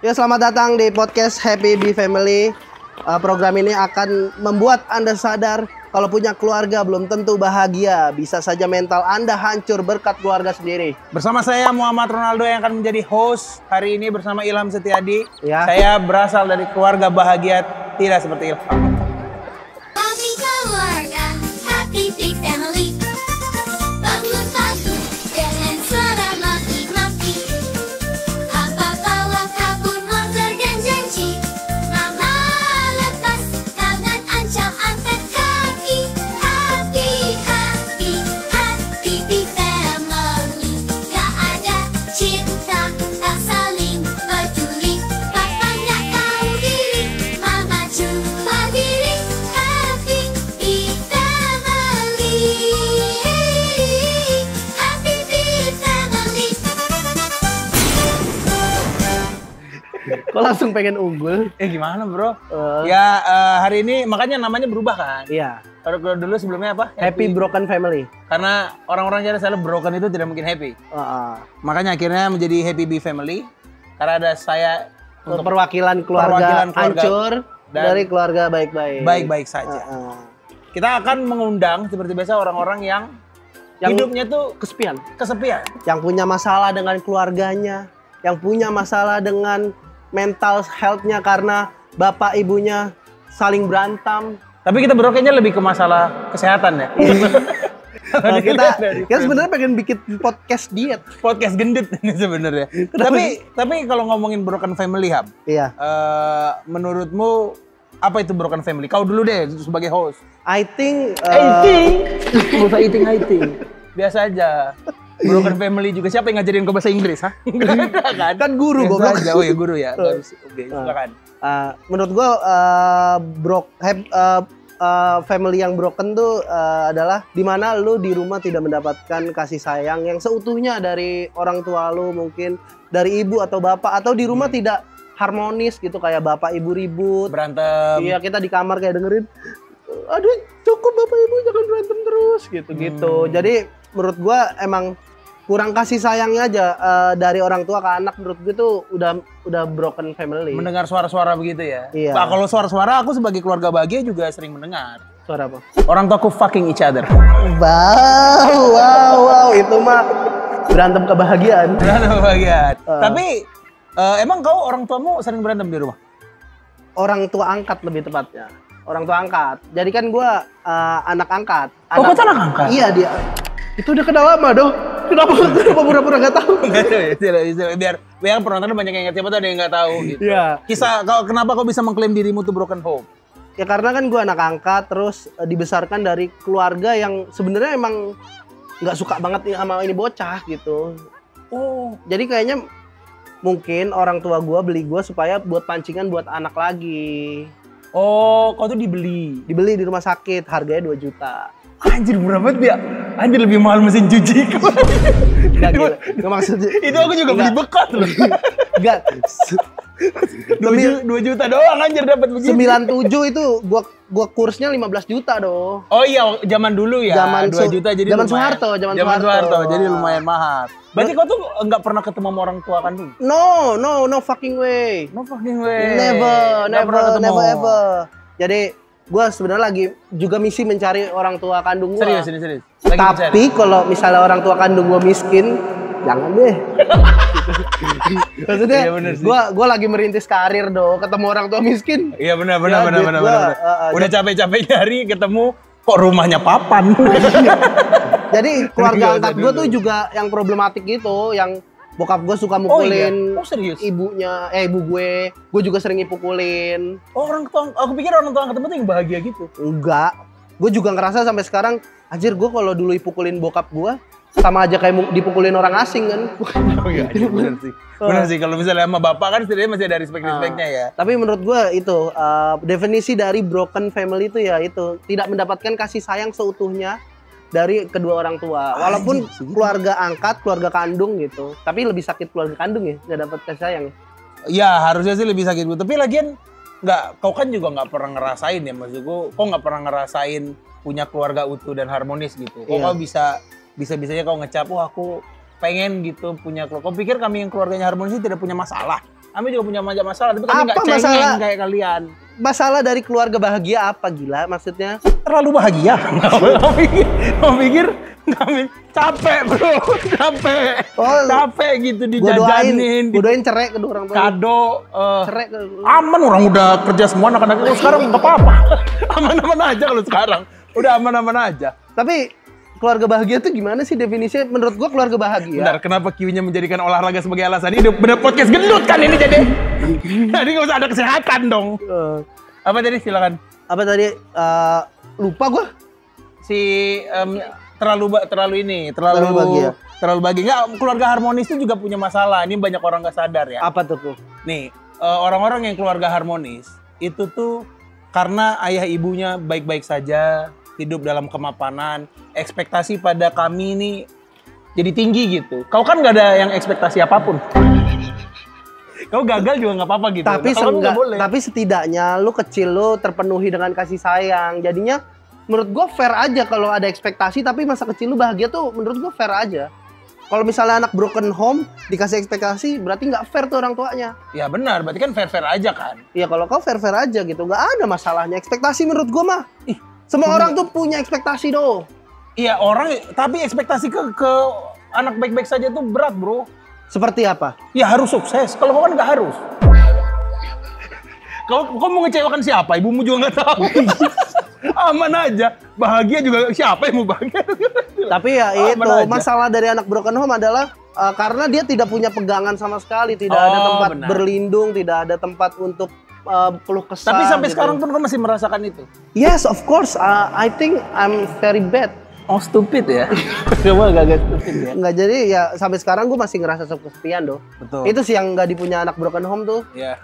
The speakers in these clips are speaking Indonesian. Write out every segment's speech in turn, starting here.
Ya, selamat datang di podcast Happy Bee Family. Program ini akan membuat Anda sadar kalau punya keluarga belum tentu bahagia. Bisa saja mental Anda hancur berkat keluarga sendiri. Bersama saya Muhammad Ronaldo yang akan menjadi host hari ini bersama Ilham Setiadi. Ya. Saya berasal dari keluarga bahagia tidak seperti Ilham. Happy keluarga, happy big family. Bangun pagi dengan suara maki-maki. Apa bawa kabur motor dan janji. Mama lepas tangan ancam angkat kaki. Happy, happy, happy big family. Gak ada cinta, tak saling peduli. Papa nggak tahu diri, Mama cuma diri. Happy big family. Happy big family. Kok langsung pengen unggul? Gimana bro? Eh. Hari ini makanya namanya berubah kan? Iya, Kalau dulu sebelumnya apa? Happy Broken Family. Karena orang-orang jadi selalu broken itu tidak mungkin happy. Makanya akhirnya menjadi Happy Bee Family. Karena ada saya untuk Perwakilan keluarga Perwakilan keluarga hancur dan dari keluarga baik-baik. baik-baik saja. Kita akan mengundang seperti biasa orang-orang yang hidupnya tuh kesepian. kesepian. Yang punya masalah dengan keluarganya, yang punya masalah dengan mental health-nya karena bapak ibunya saling berantem. Tapi kita brokennya lebih ke masalah kesehatan ya. Nah, kita sebenarnya pengen bikin podcast diet. Podcast gendut ini sebenarnya. Tapi kalau ngomongin broken family Hab, Iya. menurutmu apa itu broken family? Kau dulu deh sebagai host. I think Nggak usah eating. Biasa aja. Broken family juga siapa yang ngajarin kau bahasa Inggris, ha? Nggak ada kan? kan guru Biasa goblok. aja. Oh ya guru ya. Oke, silakan. Menurut gua family yang broken tuh adalah dimana lu di rumah tidak mendapatkan kasih sayang yang seutuhnya dari orang tua lu, mungkin dari ibu atau bapak, atau di rumah tidak harmonis gitu, kayak bapak ibu ribut. Berantem. Iya, kita di kamar kayak dengerin, aduh cukup bapak ibu jangan berantem terus gitu. Jadi menurut gua emang kurang kasih sayangnya aja dari orang tua ke anak. Menurut gue tuh udah broken family. Mendengar suara-suara begitu ya. Iya. Nah, kalau suara-suara aku sebagai keluarga bahagia juga sering mendengar. Suara apa? Orang tuaku fucking each other. Wow, itu mah berantem kebahagiaan. Berantem bahagia. Tapi emang kau orang tuamu sering berantem di rumah? Orang tua angkat lebih tepatnya. Orang tua angkat. Jadi kan gua anak angkat. Oh, kau tuh anak angkat? Iya, dia. Itu udah kenal lama dong. Kenapa pura-pura nggak tahu? Nggak tahu ya, biar penonton banyak yang ngerti, siapa tuh ada yang nggak tahu gitu. Iya. Kisah kenapa kau bisa mengklaim dirimu tuh broken home? Ya karena kan gua anak angkat, terus dibesarkan dari keluarga yang sebenarnya emang nggak suka banget nih sama ini bocah gitu. Oh, Jadi kayaknya mungkin orang tua gua beli gua supaya buat pancingan buat anak lagi. kau tuh dibeli. Dibeli di rumah sakit, harganya 2 juta. Anjir murah banget ya. Anjir lebih mahal mesin cuci. Enggak gitu. Nggak maksudnya. Itu aku juga beli bekas loh. Enggak. 2 juta doang anjir dapat begini. 97 itu gua kursnya 15 juta dong. Oh iya, zaman dulu ya. Zaman 2 juta jadi zaman lumayan. Soeharto, zaman Soeharto. Soeharto. Jadi lumayan mahal. Berarti kau tuh nggak pernah ketemu sama orang tua kandung? No fucking way. No fucking way. Never pernah ketemu. ever. Jadi gua sebenarnya lagi juga misi mencari orang tua kandung gua. Serius. Lagi Tapi mencari. kalau misalnya orang tua kandung gua miskin, jangan deh. Maksudnya, Iya, bener sih. gua lagi merintis karir dong, ketemu orang tua miskin. Iya benar. Ya, duit gua, Udah capek-capek nyari ketemu kok rumahnya papan. Jadi keluarga Biasa angkat gue dulu. tuh juga yang problematik gitu, yang bokap gue suka mukulin Oh serius? ibu gue juga sering dipukulin. Oh orang tua, aku pikir orang tua ketemu tuh yang bahagia gitu. Enggak, gue juga ngerasa sampai sekarang, anjir gue kalau dulu dipukulin bokap gue sama aja kayak dipukulin orang asing kan. Oh iya, bener sih. Bener sih, kalau misalnya sama bapak kan setidaknya masih ada respect-respectnya ya. Tapi menurut gue itu definisi dari broken family itu ya itu tidak mendapatkan kasih sayang seutuhnya dari kedua orang tua. Walaupun Anjir, segitu. keluarga angkat, keluarga kandung gitu. Tapi lebih sakit keluarga kandung ya, nggak dapat kasih sayang. Ya harusnya sih lebih sakit gitu. Tapi lagian kau kan juga nggak pernah ngerasain ya, maksudku. Kau nggak pernah ngerasain punya keluarga utuh dan harmonis gitu. Kok Iya. kau bisa-bisanya kau ngecap, wah aku pengen gitu punya keluarga. Kau pikir kami yang keluarganya harmonis tidak punya masalah? Kami juga punya banyak masalah, tapi kami nggak Apa cengeng masalah? kayak kalian. Masalah dari keluarga bahagia apa gila maksudnya? Terlalu bahagia. Kau pikir kami capek bro, capek. Oh, Capek gitu Gue dijajanin, doain cerai kedua orang tua. kado. Cerai ke Aman orang udah kerja semua anak-anak. Kalau sekarang nggak apa-apa. Aman-aman aja kalau sekarang. Udah aman-aman aja. Tapi keluarga bahagia tuh gimana sih definisinya? Menurut gua keluarga bahagia. Bentar, kenapa Q-nya menjadikan olahraga sebagai alasan? Ini udah bener podcast gendut kan ini jadi. Jadi nggak usah ada kesehatan dong. Apa tadi silakan. Apa tadi? Lupa gua. Si terlalu Terlalu bahagia. terlalu bahagia. Nggak, keluarga harmonis itu juga punya masalah. Ini banyak orang nggak sadar ya. Apa tuh? Nih, orang-orang yang keluarga harmonis itu tuh karena ayah ibunya baik-baik saja, hidup dalam kemapanan, ekspektasi pada kami ini jadi tinggi gitu. Kau kan nggak ada yang ekspektasi apapun. Kau gagal juga nggak apa-apa gitu. Tapi Nah, kalau nggak boleh. tapi setidaknya lu kecil lu terpenuhi dengan kasih sayang. Jadinya menurut gua fair aja kalau ada ekspektasi tapi masa kecil lu bahagia tuh menurut gua fair aja. Kalau misalnya anak broken home dikasih ekspektasi berarti nggak fair tuh orang tuanya. Ya benar, berarti kan fair-fair aja kan. Iya kalau kau fair aja gitu nggak ada masalahnya. Ekspektasi menurut gua mah. Semua orang tuh punya ekspektasi doh. Iya orang, tapi ekspektasi ke anak baik-baik saja tuh berat bro. Seperti apa? Ya harus sukses, kalau kau kan nggak harus. Kau mau ngecewakan siapa? Ibumu juga nggak tahu. Aman aja, bahagia juga siapa yang mau bahagia? Tapi ya Aman itu aja. masalah dari anak broken home adalah karena dia tidak punya pegangan sama sekali, tidak ada Oh, tempat benar. berlindung, tidak ada tempat untuk keluh kesah. Tapi sampai gitu. sekarang pun kau masih merasakan itu. Yes, of course. I think I'm very bad. Oh stupid ya? Coba agak stupid ya? Nggak jadi ya sampai sekarang gue masih ngerasa kesepian doh. Betul. Itu sih yang nggak dipunya anak broken home tuh. Ya.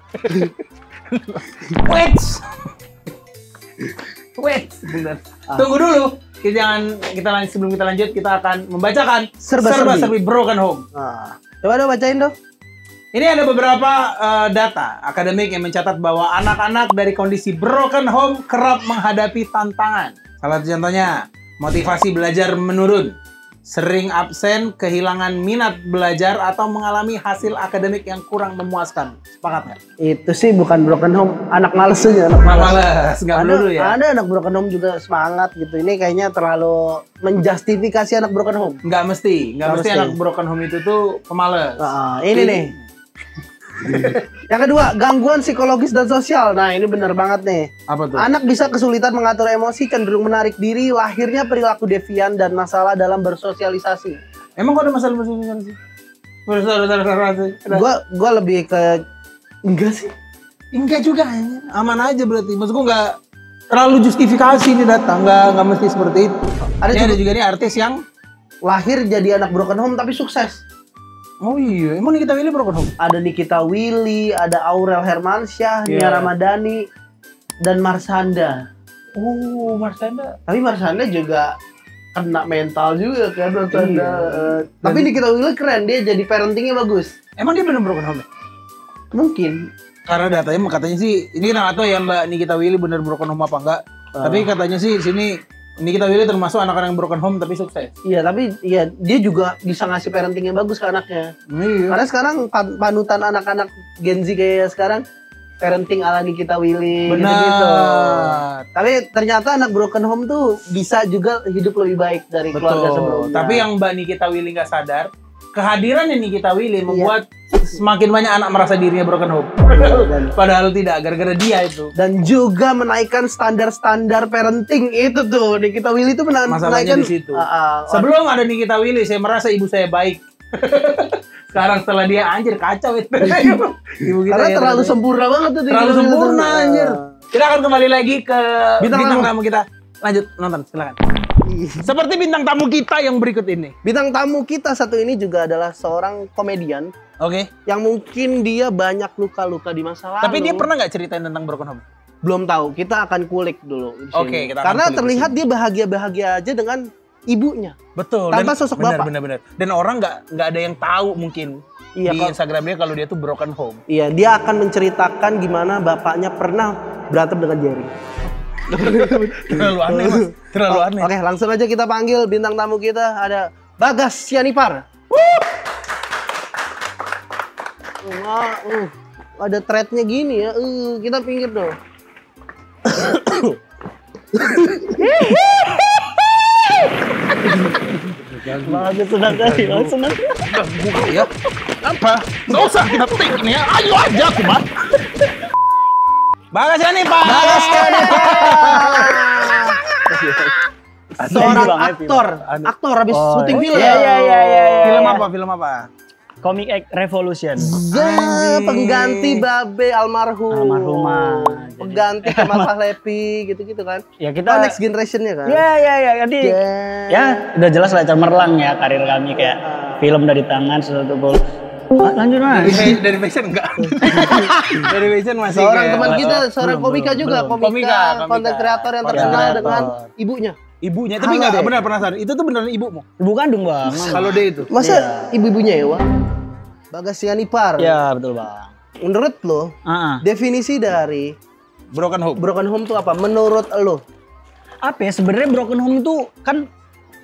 Wait, bentar. Tunggu dulu. Kita lanjut, sebelum kita lanjut kita akan membacakan Serba-serbi Broken Home. Nah, coba dong bacain dong. Ini ada beberapa data akademik yang mencatat bahwa anak-anak dari kondisi broken home kerap menghadapi tantangan. Salah satu contohnya, motivasi belajar menurun, sering absen, kehilangan minat belajar, atau mengalami hasil akademik yang kurang memuaskan. Sepakat nggak? Itu sih bukan broken home, anak males aja, anak males. Males, nggak melulu ya? Ada anak broken home juga semangat gitu. Ini kayaknya terlalu menjustifikasi anak broken home. Nggak mesti anak broken home itu tuh pemalas. Ini nih. Yang kedua, gangguan psikologis dan sosial. Nah, ini bener banget nih. Apa tuh? Anak bisa kesulitan mengatur emosi, cenderung menarik diri, lahirnya perilaku devian dan masalah dalam bersosialisasi. Emang kok ada masalah sih? Gua lebih ke enggak sih. Enggak juga, aman aja berarti. Maksud gua nggak terlalu justifikasi ini data, nggak mesti seperti itu. Ada juga nih artis yang Lahir jadi anak broken home tapi sukses. oh iya, emang Nikita Willy broken home? Ada Nikita Willy, ada Aurel Hermansyah, Nia Ramadhani, dan Marsanda. Oh, Marsanda. Tapi Marsanda juga kena mental juga kan Marsanda. Iya. Tapi Nikita Willy keren, dia jadi parentingnya bagus. Emang dia bener broken home ya? Mungkin. Karena datanya katanya sih, ini kita nggak tahu ya Mbak Nikita Willy bener broken home apa enggak. Tapi katanya sih sini Nikita Willy termasuk anak-anak yang broken home tapi sukses. Iya, tapi ya dia juga bisa ngasih parenting yang bagus ke anaknya. Iya. Karena sekarang panutan anak-anak Gen Z kayak sekarang parenting ala Nikita Willy Benar. gitu-gitu. Tapi ternyata anak broken home tuh bisa juga hidup lebih baik dari keluarga sebelumnya. Tapi yang Mbak Nikita Willy nggak sadar, kehadiran Nikita Willy membuat semakin banyak anak merasa dirinya broken home. Padahal tidak, gara-gara dia itu. Dan juga menaikkan standar-standar parenting itu tuh. Nikita Willy itu Masalahnya menaikkan di situ. Sebelum Sebelum ada Nikita Willy, saya merasa ibu saya baik. Sekarang setelah dia anjir kacau itu. Ibu kita karena ya, terlalu ternyata. sempurna banget tuh. Terlalu Nikita Willy sempurna tuh. anjir. Kita akan kembali lagi ke Bintang bintang tamu. tamu kita. Lanjut nonton, silakan. Seperti bintang tamu kita yang berikut ini. Bintang tamu kita satu ini juga adalah seorang komedian Oke. yang mungkin dia banyak luka-luka di masa lalu. Tapi dia pernah nggak ceritain tentang broken home? Belum tahu. Kita akan kulik dulu di sini. Oke, kita akan Karena kulik di terlihat dia bahagia-bahagia aja dengan ibunya. Betul. Tanpa sosok bapak. Benar. Dan orang nggak ada yang tahu mungkin Iya, di kalau- Instagram dia kalau dia tuh broken home. Iya, dia akan menceritakan gimana bapaknya pernah berantem dengan Jerry. Terlalu aneh mas. Terlalu aneh. Oke, langsung aja kita panggil bintang tamu kita. Ada Bagas Sianipar. ada threadnya gini ya. Kita pinggir dong. Bagus senang kali, senang. Buka ya. Apa? Nggak usah kita take ini ya. Ayo aja aku mah. Bagas ya nih Pak. Seorang aktor habis syuting film. Iya. Film apa? Comic X Revolution. Pengganti Babe Almarhumah. Pengganti Kemal Pahlevi gitu-gitu kan. Ya kita Next generation-nya kan. Iya. Jadi ya udah jelas lah cemerlang ya karir kami kayak film dari tangan sesuatu gol. Lanjut Mas. Dari fashion enggak? Dari fashion masih Seorang kayak- teman kita, seorang komika juga, komika, konten kreator yang terkenal dengan ibunya. Ibunya, tapi Halo, nggak Dek. benar penasaran. Itu tuh beneran ibumu. Ibu kandung Bang. Kalau dia itu. Masa ibu-ibunya ya, Wak? Bagas Sianipar. Ya betul Bang. Menurut lo, definisi dari Broken home. broken home itu apa? Menurut lo? Apa ya sebenarnya broken home itu kan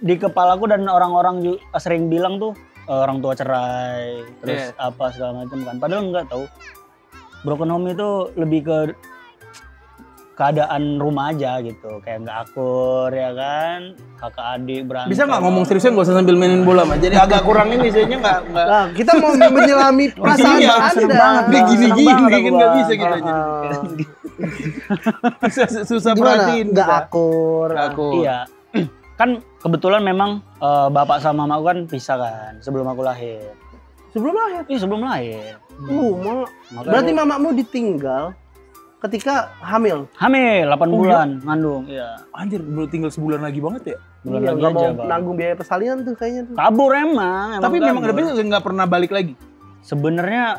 di kepalaku dan orang-orang sering bilang tuh orang tua cerai terus apa segala macam kan. Padahal enggak tahu. Broken home itu lebih ke keadaan rumah aja gitu, kayak nggak akur ya kan, kakak adik berantem. Bisa nggak ngomong seriusan nggak usah sambil mainin bola mah. Jadi agak kurang ini sihnya nggak. Nah, kita mau menyelami perasaan Iya, Anda. seneng banget, Dia Bang. gini-gini Seneng banget kan aku, nggak Bang. bisa gitu aja. Susah Gimana? perhatiin. Nggak kita. akur. Aku. Iya, kan kebetulan memang bapak sama mamaku kan pisah kan sebelum aku lahir. Sebelum lahir. Iya sebelum lahir. Makanya Berarti aku mamamu ditinggal ketika hamil. hamil 8 bulan ngandung, iya. Anjir, baru tinggal sebulan lagi banget ya. Bulan Iya, lagi nggak aja, mau Bang. nanggung biaya persalinan tuh kayaknya tuh. Kabur emang Tapi memang kabur. ada nggak pernah balik lagi. Sebenarnya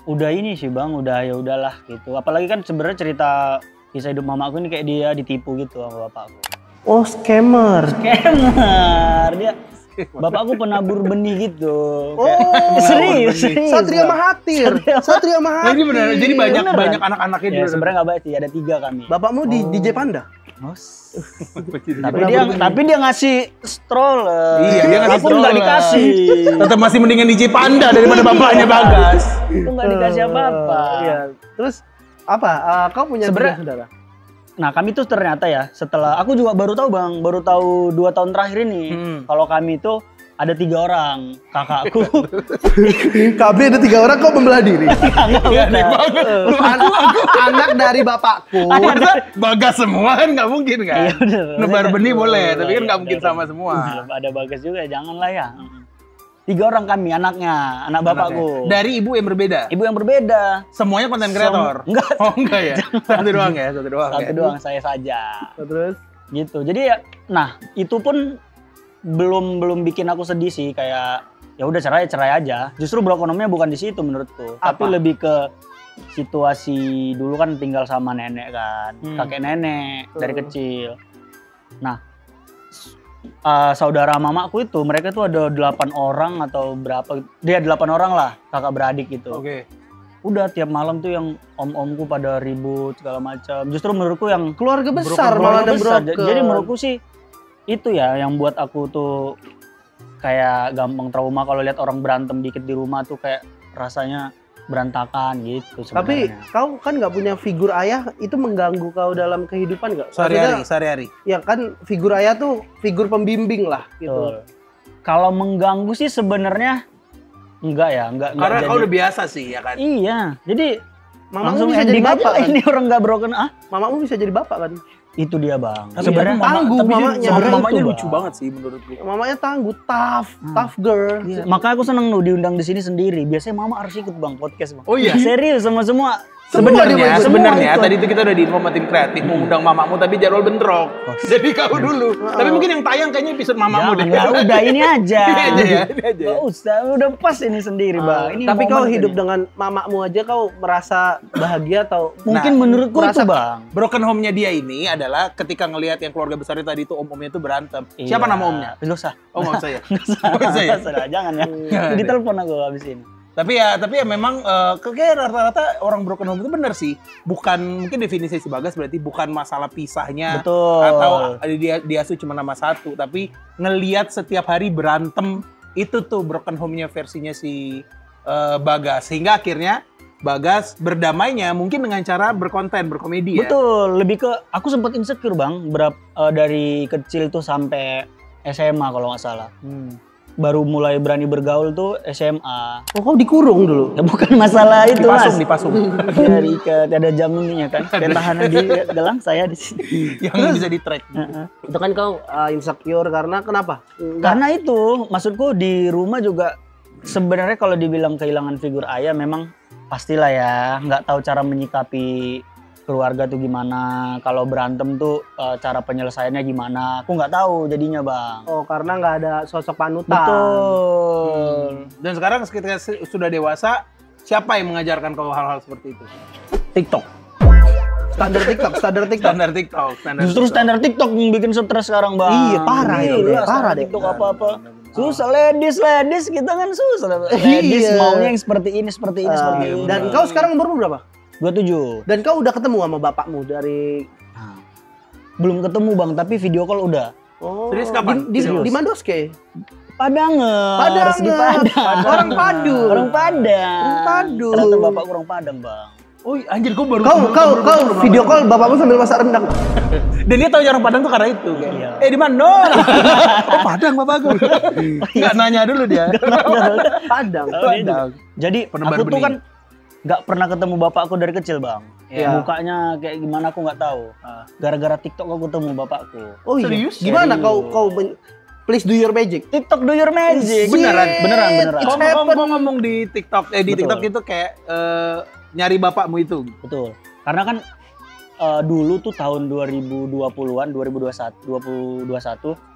udah ini sih Bang, udah ya udahlah gitu. Apalagi kan sebenarnya cerita kisah hidup mamaku ini kayak dia ditipu gitu sama bapakku. Oh, scammer. Scammer dia. Bapakku penabur benih gitu. Oh, serius. Satria Mahathir. Satria Nah, Mahathir. ini benar. Jadi banyak Beneran. anak-anaknya Ya sebenarnya nggak baik sih, ada 3 kami. Bapakmu di DJ Panda. Tapi dia ngasih stroller. Iya, dia ngasih Aku nggak stroller. dikasih. Tetap masih mendingan DJ Panda daripada bapaknya Bagas. Itu nggak dikasih apa-apa. Iya. Terus apa? Kau punya Sebenarnya- tiga saudara? Nah kami tuh ternyata ya setelah aku juga baru tahu Bang, baru tahu 2 tahun terakhir ini kalau kami itu ada 3 orang kakakku. Kami ada 3 orang, kau membelah diri. Iya, aneh banget. Anak dari bapakku. Bagas semua kan nggak mungkin kan? Iya, bener. Nebar benih boleh, tapi kan Iya, nggak mungkin bener. sama semua. Ada Bagas juga, janganlah ya. 3 orang kami anaknya, anak bapakku. Dari ibu yang berbeda. Ibu yang berbeda. Semuanya konten kreator. Enggak. Oh enggak ya. Satu doang ya, satu doang. Satu ya? doang saya saja. Terus Gitu. Jadi ya, nah itu pun belum bikin aku sedih sih, kayak ya udah cerai aja. Justru broken home-nya bukan di situ menurutku, tapi lebih ke situasi dulu kan tinggal sama nenek kan, kakek nenek dari kecil. Nah, saudara mamaku itu mereka tuh ada 8 orang atau berapa, dia 8 orang lah, kakak beradik gitu. Oke. Udah tiap malam tuh yang om-omku pada ribut segala macam. Justru menurutku yang keluarga besar broken malah ada besar. broken. Jadi menurutku sih itu ya yang buat aku tuh kayak gampang trauma kalau lihat orang berantem dikit di rumah tuh kayak rasanya berantakan gitu Tapi sebenarnya. kau kan nggak punya figur ayah, itu mengganggu kau dalam kehidupan nggak? Sehari-hari. Ya kan figur ayah tuh figur pembimbing lah gitu. Betul. Kalau mengganggu sih sebenarnya enggak ya, enggak Karena jadi. kau udah biasa sih ya kan. Iya, jadi Mamamu langsung bisa jadi ending aja bapak lah kan? ini orang nggak broken Mamamu bisa jadi bapak kan? Itu dia bang. Tapi Sebenarnya tangguh mamanya. sebenarnya mamanya itu, lucu Bang. banget sih menurutku. Mamanya tangguh, tough girl. Makanya aku seneng lu diundang di sini sendiri. Biasanya mama harus ikut bang podcast bang. Oh iya? Serius semua. Sebenarnya Semua ikut. tadi itu kita udah diinfo sama tim kreatif mau undang mamamu tapi jadwal bentrok. Jadi kau dulu. Tapi mungkin yang tayang kayaknya episode mamamu Jangan, deh. ya udah ini aja. Ini aja ya, ini aja ya. Gak usah, udah pas ini sendiri bang. Ini Tapi kau momen hidup ini. dengan mamamu aja kau merasa bahagia atau Mungkin Nah, menurutku merasa- itu bang. Broken home-nya dia ini adalah ketika ngelihat yang keluarga besarnya tadi itu om-omnya itu berantem. Siapa nama omnya? Gak usah. Oh nggak usah ya. Gak usah. Nggak usah ya? Nggak usah, jangan ya. Di telepon aku habis ini. Tapi ya memang kayak rata-rata orang broken home itu benar sih. Bukan mungkin definisi si Bagas berarti bukan masalah pisahnya Betul. atau dia diasuh cuma nama satu, tapi ngelihat setiap hari berantem itu tuh broken home-nya versinya si Bagas. Sehingga akhirnya Bagas berdamainya mungkin dengan cara berkonten, berkomedi ya. Betul, lebih ke aku sempat insecure bang, dari kecil tuh sampai SMA kalau nggak salah. Baru mulai berani bergaul tuh SMA. Oh, kau dikurung dulu. Ya bukan masalah itu mas. Dipasung. Dari ke ada jam ininya kan. Kayak tahanan di gelang saya di sini. Yang bisa di-track. Itu kan kau insecure karena kenapa? Karena itu, maksudku di rumah juga sebenarnya kalau dibilang kehilangan figur ayah memang pastilah ya, nggak tahu cara menyikapi keluarga tuh gimana, kalau berantem tuh cara penyelesaiannya gimana, aku nggak tahu jadinya bang. Oh, karena nggak ada sosok panutan. Betul. Dan sekarang ketika sudah dewasa, siapa yang mengajarkan kau hal-hal seperti itu? TikTok. Standar TikTok. Standar TikTok. Justru standar TikTok yang bikin stres sekarang bang. Iya, parah itu, Iya, parah deh. TikTok apa-apa. Susah, ladies kita kan susah. Ladies Iya. maunya yang seperti ini, seperti ini. Dan kau sekarang umurmu berapa? 27. Dan kau udah ketemu sama bapakmu dari Belum ketemu bang, tapi video call udah. Oh, Serius kapan? Di Mandoske. Padangers di Padang. Orang Padu. Orang Padang. Orang Padu. Ternyata bapak orang Padang bang. Oh anjir, kau baru Kau video call bapakmu sambil masak rendang. Dan dia tahu orang Padang tuh karena itu kayak. Iya. Di mana? Oh Padang bapak gue. Nggak nanya dulu dia. Padang. Jadi Penebar aku tuh benih. kan nggak pernah ketemu bapakku dari kecil bang. Iya. Mukanya kayak gimana aku nggak tahu. Gara-gara TikTok aku ketemu bapakku. Oh iya. Serius? Gimana Serius. please do your magic. TikTok do your magic. Beneran? Beneran. Kau ngomong di TikTok, di Betul. TikTok itu kayak nyari bapakmu itu. Betul. Karena kan dulu tuh tahun 2020-an, 2021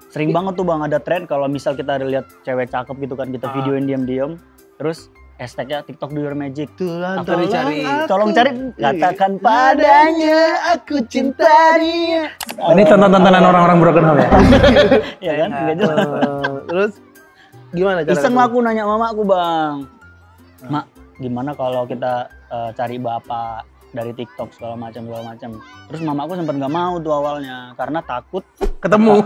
sering banget tuh bang ada tren kalau misal kita lihat cewek cakep gitu kan kita videoin diam-diam terus hashtagnya TikTok do your magic. Aku dicari. Tolong cari katakan padanya aku cinta dia. Ini tontonan orang-orang broken home ya. Ya kan? Nggak jelas. Terus gimana cara? Iseng aku nanya mamaku bang. Mak, gimana kalau kita cari bapak dari TikTok segala macam. Terus mamaku sempat nggak mau tuh awalnya karena takut Ketemu.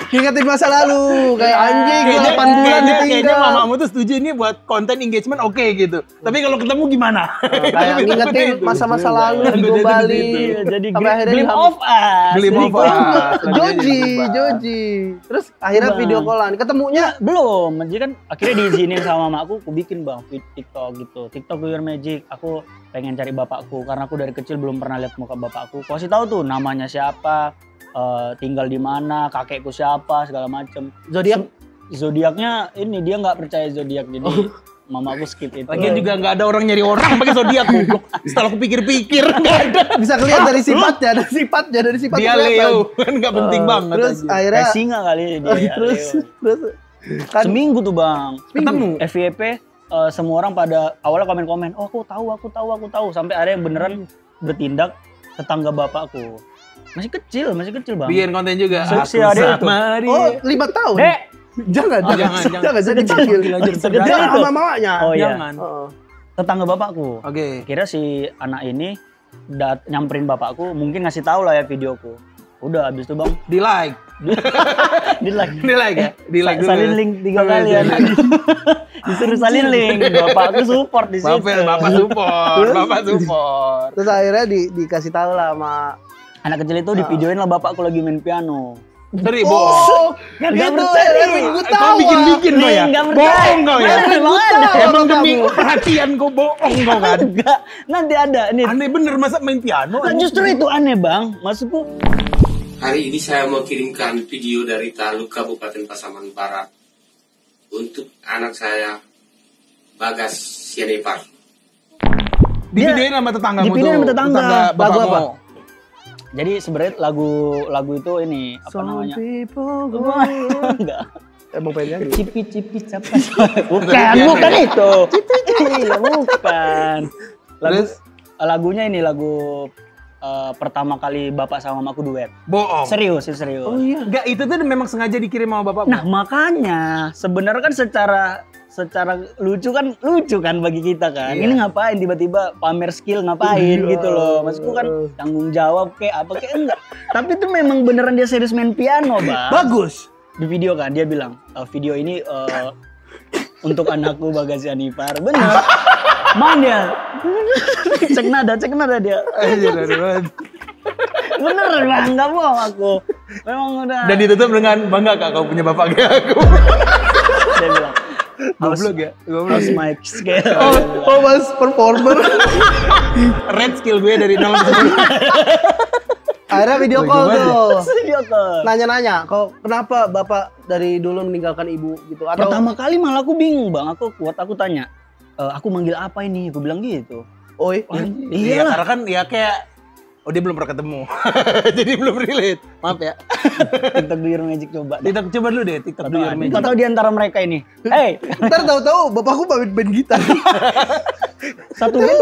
Ingetin masa lalu kayak anjing gua 8 bulan Kayaknya ditinggal. mamamu tuh setuju ini buat konten engagement oke gitu. Tapi kalau ketemu gimana? Kayak ngingetin masa-masa lalu digombalin. Iya, jadi Sampai akhirnya glimpse diham- of us. Glimpse Jadi of us. Joji. Terus akhirnya Bang. video callan. Ketemunya belum, jadi kan akhirnya diizinin sama mamaku, aku bikin bang TikTok gitu, TikTok do your magic. Aku pengen cari bapakku karena aku dari kecil belum pernah lihat muka bapakku. Aku kasih tahu tuh namanya siapa, tinggal di mana, kakekku siapa, segala macem. Zodiaknya ini dia nggak percaya zodiak jadi mamaku skip itu. Lagian juga nggak ada orang nyari orang pakai zodiak goblok. Setelah aku pikir-pikir nggak ada. bisa kelihatan dari sifatnya, dari sifat Dia kelihatan. Leo kan nggak penting banget. Terus aja. akhirnya Kayak singa kali dia. terus Leo. kan Seminggu tuh bang. Ketemu. FYP semua orang pada awalnya komen-komen, oh aku tahu, sampai ada yang beneran bertindak tetangga bapakku. Masih kecil bang. Bikin konten juga. Si Aku Ade itu. sama dia. oh 5 tahun. Dek, Jangan jadi kecil. Segede Jangan itu. sama mamanya. Oh iya, Jangan. tetangga bapakku. Oke. Kira si anak ini nyamperin bapakku, mungkin ngasih tahu lah ya videoku. Udah habis itu bang, Di like. di like. Di like ya. Di like dulu. Salin link 3 kali ya. Disuruh salin link, bapakku support di situ. Bapak support. Terus akhirnya dikasih tahu lah sama Anak kecil itu divideoin lah bapakku lagi main piano. Sorry, bohong. Nggak itu percaya. gue Kau tahu. bikin kau ya? Nggak percaya. Bohong kau ya? Emang ada. Emang demi perhatian kau bohong kau kan? Enggak, nanti ada. Nih, Aneh bener masa main piano. nah, justru itu aneh bang. Maksudku, Hari ini saya mau kirimkan video dari Taluk Kabupaten Pasaman Barat untuk anak saya Bagas Sianipar. Divideoin sama tetanggamu tuh. Divideoin sama tetangga. Lagu Lagu apa? jadi sebenarnya lagu itu ini apa namanya? Enggak. Emang pengen nyanyi. Cipi capa. Bukan itu. Bukan. Lagunya ini lagu pertama kali bapak sama mamaku duet. Bohong. Serius. Oh iya. Enggak, itu tuh memang sengaja dikirim sama bapak. Nah makanya sebenarnya kan secara lucu kan bagi kita kan. Iya. Ini ngapain tiba-tiba pamer skill ngapain gitu loh. Maksudku kan tanggung jawab kayak apa kayak enggak. Tapi itu memang beneran dia serius main piano bang. Bagus. Di video kan dia bilang video ini untuk anakku Bagas Yanipar. Bener. Mana? Cek nada dia. Bener bang, nggak bohong aku. Memang udah. Dan ditutup dengan bangga kak kau punya bapak kayak aku. Dia bilang, Goblok ya. Goblok. how's my skill? Oh, mas performer. Red skill gue dari 0 ke 10. Akhirnya video call tuh. Video call. Nanya-nanya, kok kenapa bapak dari dulu meninggalkan ibu gitu? Atau Pertama kali malah aku bingung bang, aku tanya, aku manggil apa ini? Aku bilang gitu. oi, Iya, Iya lah. karena kan ya kayak dia belum pernah ketemu. Jadi belum relate. Maaf ya. TikTok Do Your Magic coba. TikTok coba dulu deh, TikTok Do Your Magic. Kau tahu di antara mereka ini? Hey, ntar tahu-tahu bapakku band gitar. satu band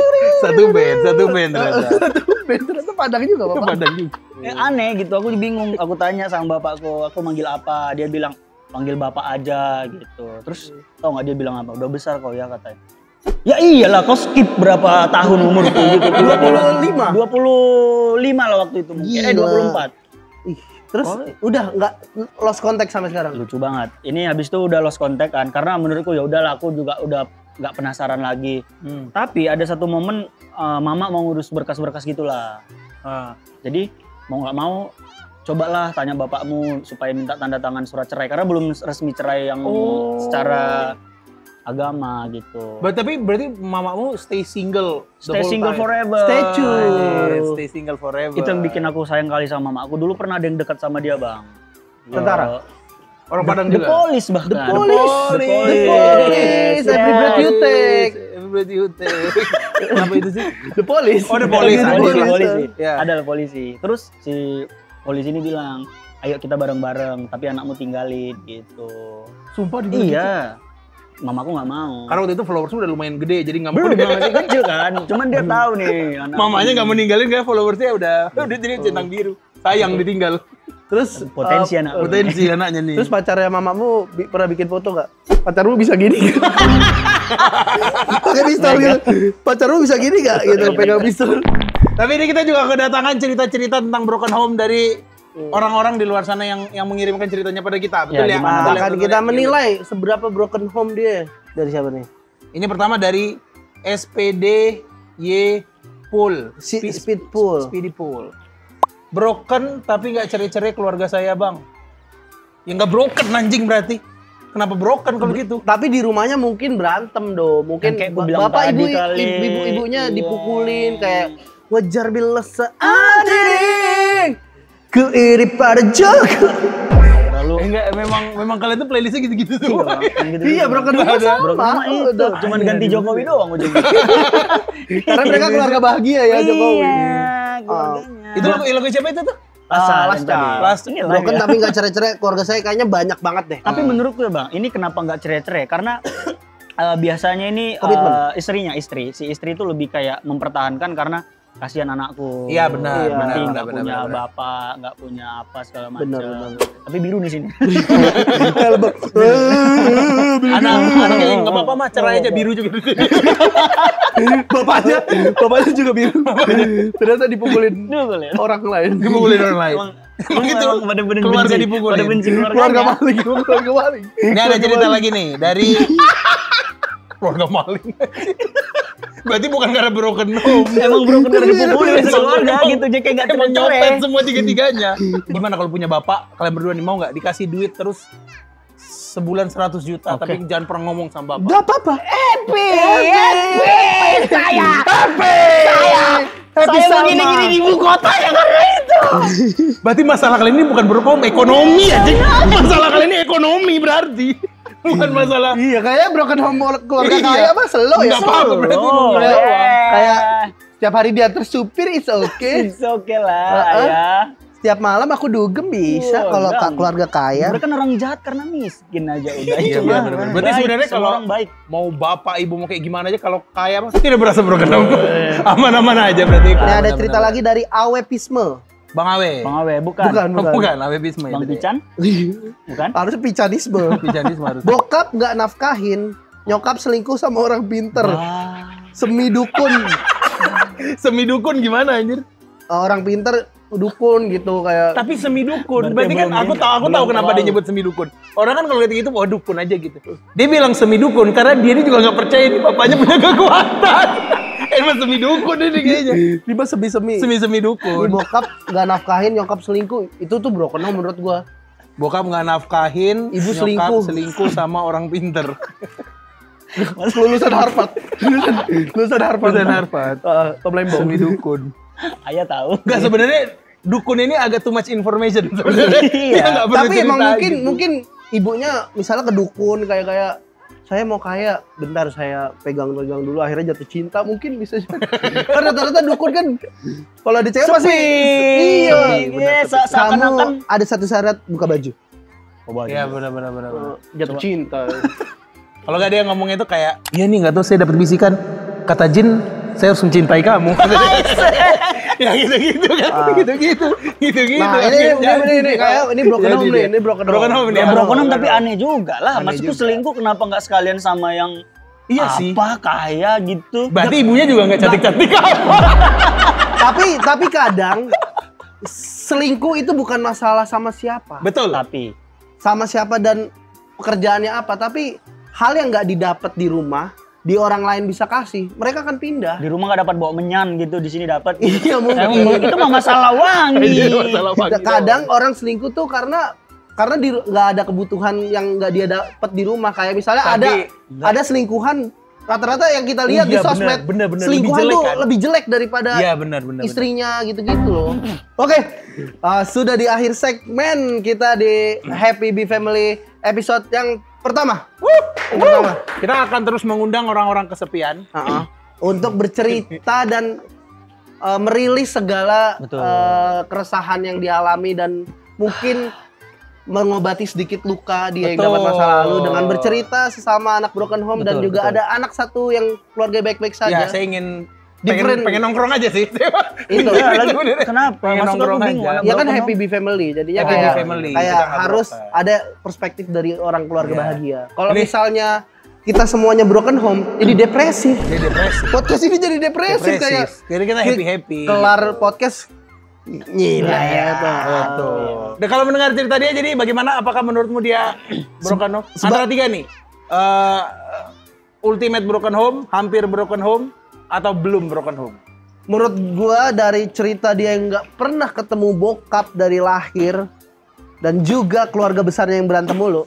Satu band ternyata. Band ternyata Padang juga bapak. Padang juga. aneh gitu. Aku bingung. Aku tanya sama bapakku, aku manggil apa? Dia bilang panggil bapak aja gitu. Terus tau nggak dia bilang apa? Udah besar kau ya katanya. Ya iyalah, kau skip berapa tahun umurku gitu. 25. 25 lah waktu itu mungkin. Gila. 24. Ih, terus udah nggak lost contact sampai sekarang. Lucu banget. Ini habis itu udah lost contact kan, karena menurutku ya udahlah, aku juga udah nggak penasaran lagi. Tapi ada satu momen mama mau ngurus berkas-berkas gitulah. Jadi mau nggak mau cobalah tanya bapakmu supaya minta tanda tangan surat cerai, karena belum resmi cerai yang secara agama gitu. Tapi berarti mamamu stay single the Stay whole single time? forever. Stay tuned. Anjir, stay single forever. Itu yang bikin aku sayang kali sama mama. Aku dulu pernah ada yang dekat sama dia bang. Tentara? Orang Padang The juga. Police bahkan. The Police. Every breath you take. Every breath you take. Kenapa itu sih? The Police. Oh, The Police. Polisi. Ya. Ada polisi. Terus si polisi ini bilang, ayo kita bareng-bareng, tapi anakmu tinggalin gitu. Sumpah di Iya. Mamaku nggak mau. Karena waktu itu followersnya udah lumayan gede, jadi nggak mau. Belum masih kecil kan. Cuman dia tahu nih. Anak Mamanya nggak meninggalin, kayak followersnya udah jadi centang biru. Sayang ditinggal. Terus Potensi anak. Potensi anaknya nih. Terus pacarnya mamamu pernah bikin foto nggak? Pacarmu bisa gini? Pakai pistol gitu. Pacarmu bisa gini nggak? Gitu pegang pistol. Tapi ini kita juga kedatangan cerita-cerita tentang broken home dari orang-orang di luar sana yang mengirimkan ceritanya pada kita. Betul ya? gimana? Betul ya, Akan betul kita ya? menilai seberapa broken home dia. Dari siapa nih? Ini pertama dari SPDY Pool. Speedpool. Speedy Pool. Broken tapi nggak cerai-cerai keluarga saya bang. Ya nggak broken anjing berarti. Kenapa broken kalau gitu? Tapi di rumahnya mungkin berantem dong. Mungkin Yang kayak gua bilang bapak tadi ibu kali. ibunya Iya. dipukulin kayak wajar bila seading ku iri pada Joko. Lalu Enggak, memang kalian tuh playlistnya gitu-gitu tuh. Iya, broken home sama. Broken home itu. Udah. Cuman ganti Jokowi doang ujungnya. Karena mereka keluarga bahagia ya Jokowi. Iya, keluarganya. Itu lagu siapa itu tuh? Lascar. Ini lah Broken ya. tapi nggak cerai-cerai, keluarga saya kayaknya banyak banget deh. Tapi menurutku ya bang, ini kenapa nggak cerai-cerai? Karena biasanya ini Komitmen. si istri itu lebih kayak mempertahankan karena kasihan anakku. Iya, benar, Iya. Nanti benar, nggak benar, punya benar. bapak, nggak punya apa segala macam. Benar, benar. Tapi biru di sini. Anaknya nggak apa-apa mah cerai aja biru juga. bapaknya juga biru. Ternyata dipukulin Dulu boleh. orang lain. Dipukulin orang lain. Emang itu pada benci, keluarga dipukulin. pada benci Keluarga keluarganya. maling, keluarga maling. Ini ada cerita lagi nih dari keluarga maling. Berarti bukan karena broken home. Emang broken dari dipukulin keluarga gitu, jadi kayak nggak Emang cerai-cerai. nyopet semua tiga-tiganya. Gimana kalau punya bapak, kalian berdua nih mau nggak dikasih duit terus sebulan 100 juta, Oke. tapi jangan pernah ngomong sama bapak. Gak apa-apa. Saya begini-gini di ibu kota ya karena itu. Berarti masalah kalian ini bukan broken home, ekonomi aja. Masalah kalian ini ekonomi berarti. Bukan masalah. Iya, kayaknya broken home keluarga Iya. kaya mah slow ya. Nggak apa-apa, berarti Oh, nunggu Kayak- doang. kayak setiap hari diantar supir is okay. It's okay lah Heeh. ya. Setiap malam aku dugem bisa kalau Bang. keluarga kaya. Mereka kan orang jahat karena miskin aja udah. Iya, Cuma benar-benar. Berarti baik, sebenarnya semua kalau orang baik. mau bapak, ibu mau kayak gimana aja, kalau kaya mah tidak berasa broken home. Aman-aman aja berarti. Ini ada cerita lagi dari Awepisme. Bang Awe. Bang Awe bukan. Bukan, Oh, bukan. bukan, Awe Bisma. Bang Pican? Bukan. Harusnya picanisme. Pijanis harus. Bokap nggak nafkahin, nyokap selingkuh sama orang pinter. Ah. Semi dukun. Semi dukun gimana anjir? Orang pinter dukun gitu kayak. Tapi semi dukun. Berarti Berarti kan belum aku ini, tahu belum kenapa dia terlalu. nyebut semi dukun. Orang kan kalau gitu oh dukun aja gitu. Dia bilang semi dukun karena dia ini juga nggak percaya nih bapaknya punya kekuatan. Emang semi dukun ini kayaknya. Tiba semi-semi. Semi Ini dukun. bokap gak nafkahin, nyokap selingkuh. Itu tuh broken home menurut gua. Bokap nggak nafkahin, Ibu nyokap selingkuh. selingkuh sama orang pinter. Lulusan Harvard. Lulusan Harvard. Lulusan Harvard. Tom Lembong. Semi dukun. Ayah tahu. Enggak sebenarnya dukun ini agak too much information sebenarnya. Iya. Dia nggak perlu Tapi emang cerita mungkin gitu. mungkin ibunya misalnya ke dukun kayak saya mau kaya, bentar saya pegang-pegang dulu akhirnya jatuh cinta mungkin bisa. Karena rata-rata dukun kan kalau ada cewek pasti iya. Iya, seakan-akan Kamu ada satu syarat buka baju. Iya benar. Jatuh cinta. Kalau nggak dia ngomong itu kayak, iya nih nggak tahu saya dapat bisikan kata jin saya harus mencintai kamu. Ya gitu kan, gitu. Nah ini kayak ini broken home nih, ini broken home. nih. Ya broken home tapi aneh juga lah. Aneh Maksudku juga. selingkuh kenapa nggak sekalian sama yang Iya sih. apa kaya gitu. Berarti ibunya juga nggak cantik-cantik apa? Tapi kadang selingkuh itu bukan masalah sama siapa. Betul. Tapi Sama siapa dan pekerjaannya apa, tapi hal yang nggak didapat di rumah, di orang lain bisa kasih, mereka akan pindah. di rumah nggak dapat bawa menyan gitu, di sini dapat. Iya Emang mungkin. itu mah masalah wangi. Kadang orang selingkuh tuh karena nggak ada kebutuhan yang nggak dia dapat di rumah. Kayak misalnya Tapi, ada selingkuhan rata-rata yang kita lihat di Iya, sosmed, bener. selingkuhan Lebih jelek tuh kan? lebih jelek daripada Iya benar. istrinya gitu-gitu loh. Oke, sudah di akhir segmen kita di Happy Bee Family episode yang pertama. Yang pertama. Kita akan terus mengundang orang-orang kesepian. Untuk bercerita dan merilis segala Betul. keresahan yang dialami dan mungkin mengobati sedikit luka dia yang Betul. dapat masa lalu dengan bercerita sesama anak broken home dan Betul, juga betul. ada anak satu yang keluarga baik-baik Ya, saja. saya ingin Different. pengen nongkrong aja sih. Itu. Ya, lagi, kenapa? Pengen Maksud aku nongkrong bingung. aja. anak Ya kan broken Happy home. Bee Family, jadinya Happy kayak Bee Family, kayak kita nggak harus broken. ada perspektif dari orang keluarga Iya. bahagia. Kalau Ini- misalnya kita semuanya broken home, jadi depresi. Dia depresi. Podcast ini jadi depresi kayak Jadi kita happy. kelar podcast gila ya tuh. Betul. Dan kalau mendengar cerita dia, jadi bagaimana? Apakah menurutmu dia broken home? Antara tiga nih, ultimate broken home, hampir broken home, atau belum broken home? Menurut gua dari cerita dia yang nggak pernah ketemu bokap dari lahir dan juga keluarga besarnya yang berantem mulu,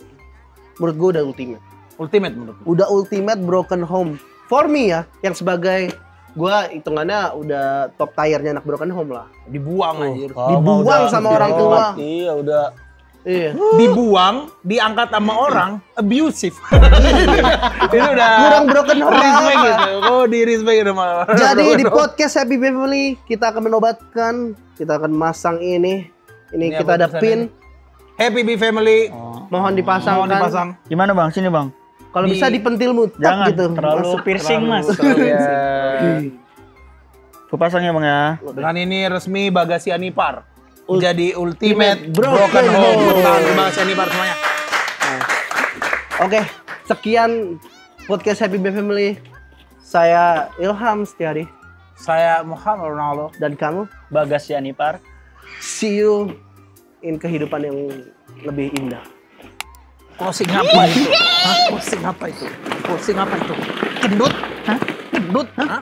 menurut gua udah ultimate. Ultimate menurutmu? Udah ultimate broken home. For me ya, yang sebagai gua hitungannya udah top tiernya anak broken home lah. Dibuang anjir. Dibuang sama orang tua. Iya, udah. Iya. Dibuang, diangkat sama orang, abusive. Itu udah Kurang broken home respect apa? gitu. Oh, di respect sama orang. Jadi di broken home. podcast Happy Family kita akan menobatkan, kita akan masang ini Ini kita apa ada tulisannya? pin, Happy Bee Family. mohon dipasangkan. Mau dipasang. Gimana bang? Sini bang. Kalau Di- bisa dipentil mutak Jangan gitu. terlalu Masuk. piercing mas. Ya. Gue pasang ya bang ya. Dengan ini resmi Bagasi Anipar jadi ultimate Broken broken home. home. Tepuk tangan Bagasi Anipar semuanya. Oke, sekian podcast Happy Bee Family. Saya Ilham Setiadi Saya Muhammad Ronaldo. dan kamu. Bagasi Anipar. See you in kehidupan yang lebih indah. Closing apa itu? Hah? Closing apa itu? Closing apa itu? Kendut? Hah? Kendut? Hah?